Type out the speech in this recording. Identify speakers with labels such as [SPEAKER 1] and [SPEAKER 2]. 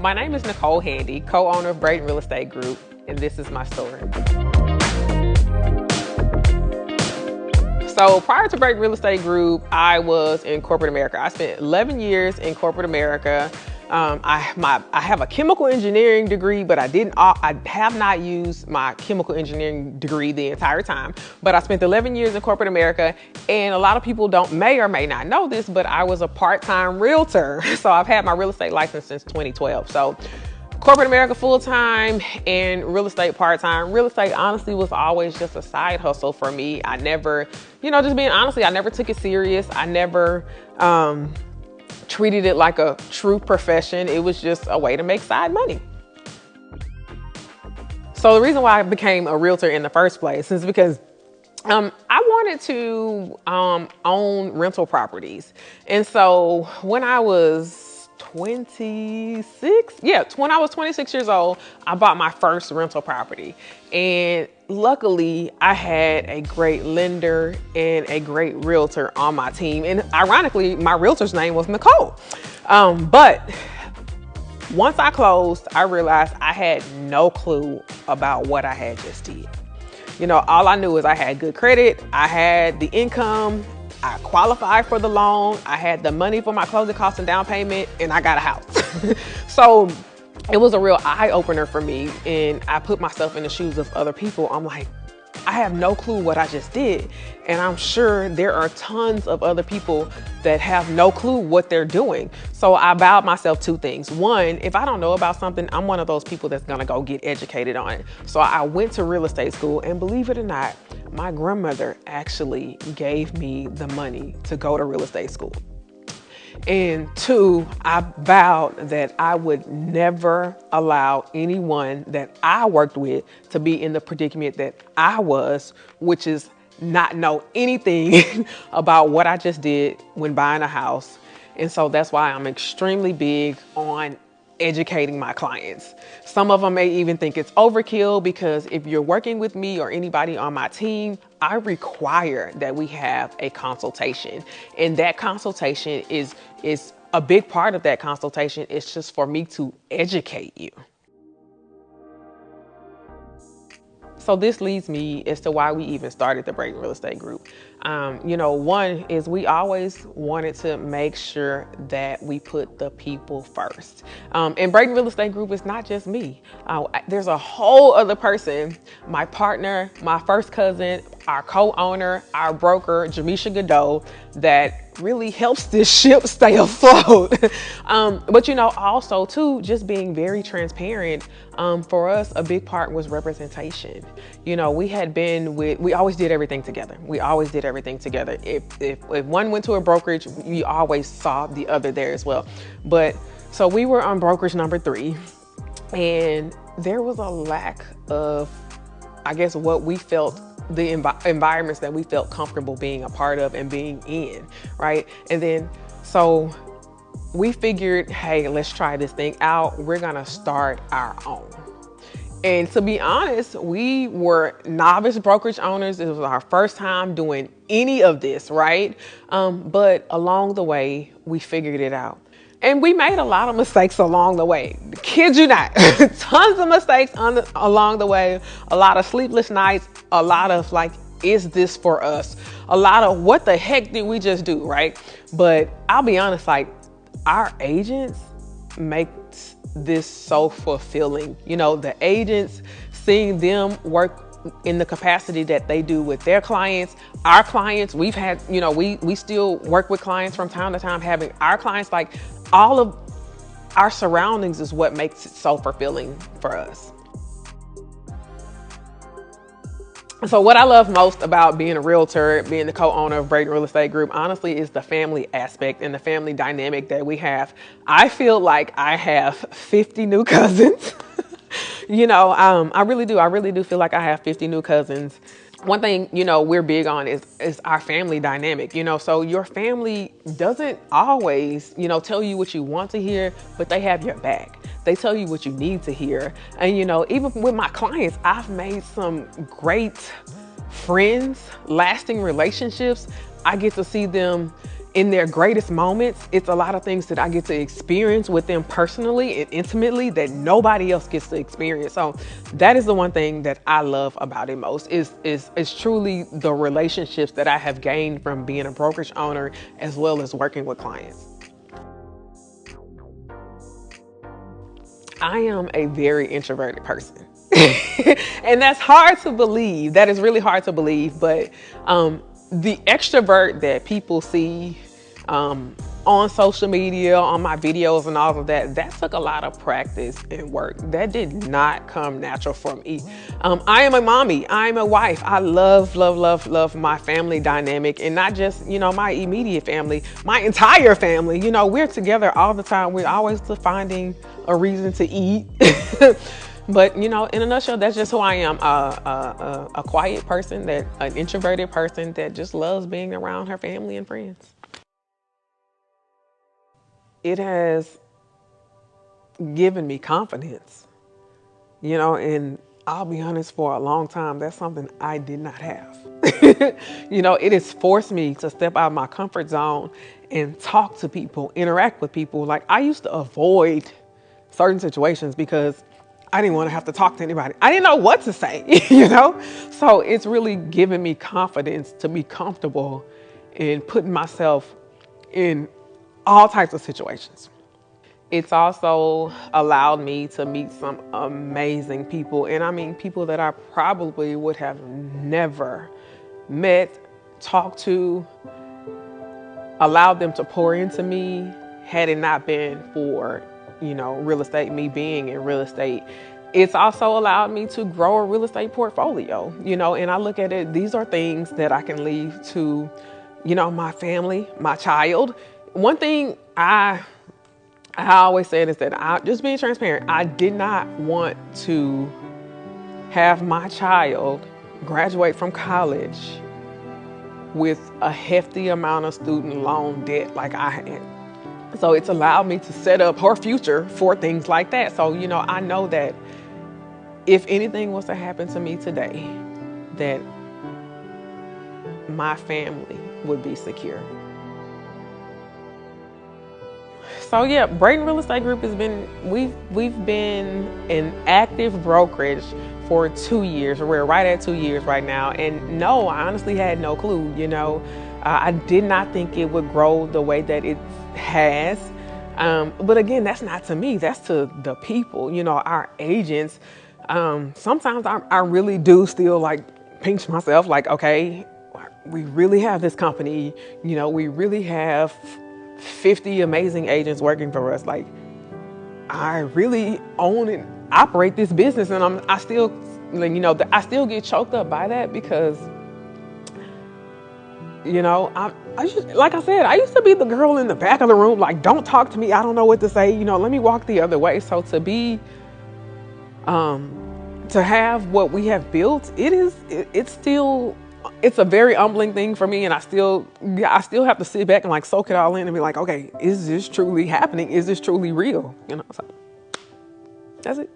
[SPEAKER 1] My name is Nicole Handy, co-owner of Brighton Real Estate Group, and this is my story. So prior to Brighton Real Estate Group, I was in corporate America. I spent 11 years in corporate America. I have a chemical engineering degree, but I have not used my chemical engineering degree the entire time. But I spent 11 years in corporate America, and a lot of people may or may not know this, but I was a part-time realtor. So I've had my real estate license since 2012. So corporate America full-time and real estate part-time. Real estate honestly was always just a side hustle for me. I never, just being honestly, I never took it serious. I never treated it like a true profession. It was just a way to make side money. So the reason why I became a realtor in the first place is because I wanted to own rental properties. And so when I was 26 years old, I bought my first rental property. And luckily, I had a great lender and a great realtor on my team. And ironically, my realtor's name was Nicole. But once I closed, I realized I had no clue about what I had just did. All I knew is I had good credit, I had the income, I qualified for the loan, I had the money for my closing costs and down payment, and I got a house. So it was a real eye-opener for me, and I put myself in the shoes of other people. I'm like, I have no clue what I just did. And I'm sure there are tons of other people that have no clue what they're doing. So I vowed myself two things. One, if I don't know about something, I'm one of those people that's gonna go get educated on it. So I went to real estate school, and believe it or not, my grandmother actually gave me the money to go to real estate school. And two, I vowed that I would never allow anyone that I worked with to be in the predicament that I was, which is not know anything about what I just did when buying a house. And so that's why I'm extremely big on educating my clients. Some of them may even think it's overkill, because if you're working with me or anybody on my team, I require that we have a consultation. And that consultation is a big part of that consultation. It's just for me to educate you. So this leads me as to why we even started the Brighton Real Estate Group. One is we always wanted to make sure that we put the people first. And Brighton Real Estate Group is not just me. There's a whole other person, my partner, my first cousin, our co-owner, our broker, Jamisha Godot, that really helps this ship stay afloat. But also too, just being very transparent. For us, a big part was representation. We always did everything together. If one went to a brokerage, we always saw the other there as well. But so we were on brokerage number 3, and there was a lack of, I guess, what we felt, the environments that we felt comfortable being a part of and being in, right? And then, so we figured, hey, let's try this thing out. We're gonna start our own. And to be honest, we were novice brokerage owners. It was our first time doing any of this, right? But along the way, we figured it out. And we made a lot of mistakes along the way. Kid you not. Tons of mistakes along the way. A lot of sleepless nights. A lot of like, is this for us? A lot of what the heck did we just do, right? But I'll be honest, like, our agents make this so fulfilling. The agents, seeing them work in the capacity that they do with their clients, our clients, we've had, we still work with clients from time to time, having our clients, like, all of our surroundings is what makes it so fulfilling for us. So what I love most about being a realtor, being the co-owner of Brighton Real Estate Group, honestly, is the family aspect and the family dynamic that we have. I feel like I have 50 new cousins. I really do. I really do feel like I have 50 new cousins. One thing, we're big on is our family dynamic, so your family doesn't always, tell you what you want to hear, but they have your back. They tell you what you need to hear. And, even with my clients, I've made some great friends, lasting relationships. I get to see them, in their greatest moments, it's a lot of things that I get to experience with them personally and intimately that nobody else gets to experience. So that is the one thing that I love about it most is truly the relationships that I have gained from being a brokerage owner as well as working with clients. I am a very introverted person. And that's hard to believe. That is really hard to believe. But the extrovert that people see on social media, on my videos and all of that, that took a lot of practice and work. That did not come natural for me. I am a mommy. I'm a wife. I love, love, love, love my family dynamic, and not just, my immediate family, my entire family. We're together all the time. We're always finding a reason to eat. But, in a nutshell, that's just who I am. A quiet person, an introverted person that just loves being around her family and friends. It has given me confidence, and I'll be honest, for a long time, that's something I did not have. It has forced me to step out of my comfort zone and talk to people, interact with people. Like, I used to avoid certain situations because I didn't want to have to talk to anybody. I didn't know what to say, So it's really given me confidence to be comfortable in putting myself in all types of situations. It's also allowed me to meet some amazing people. And I mean, people that I probably would have never met, talked to, allowed them to pour into me had it not been for, real estate, me being in real estate. It's also allowed me to grow a real estate portfolio, and I look at it, these are things that I can leave to, my family, my child. One thing I always said is that just being transparent, I did not want to have my child graduate from college with a hefty amount of student loan debt like I had. So it's allowed me to set up her future for things like that. So, I know that if anything was to happen to me today, that my family would be secure. So yeah, Brighton Real Estate Group we've been an active brokerage for 2 years. We're right at 2 years right now. And no, I honestly had no clue, I did not think it would grow the way that it has. But again, that's not to me, that's to the people, our agents. Sometimes I really do still pinch myself okay, we really have this company, we really have 50 amazing agents working for us. I really own and operate this business, and I still get choked up by that because, I just, like I said, I used to be the girl in the back of the room, don't talk to me, I don't know what to say, let me walk the other way. So to have what we have built, it's a very humbling thing for me, and I still have to sit back and soak it all in and be okay, is this truly happening? Is this truly real? So that's it.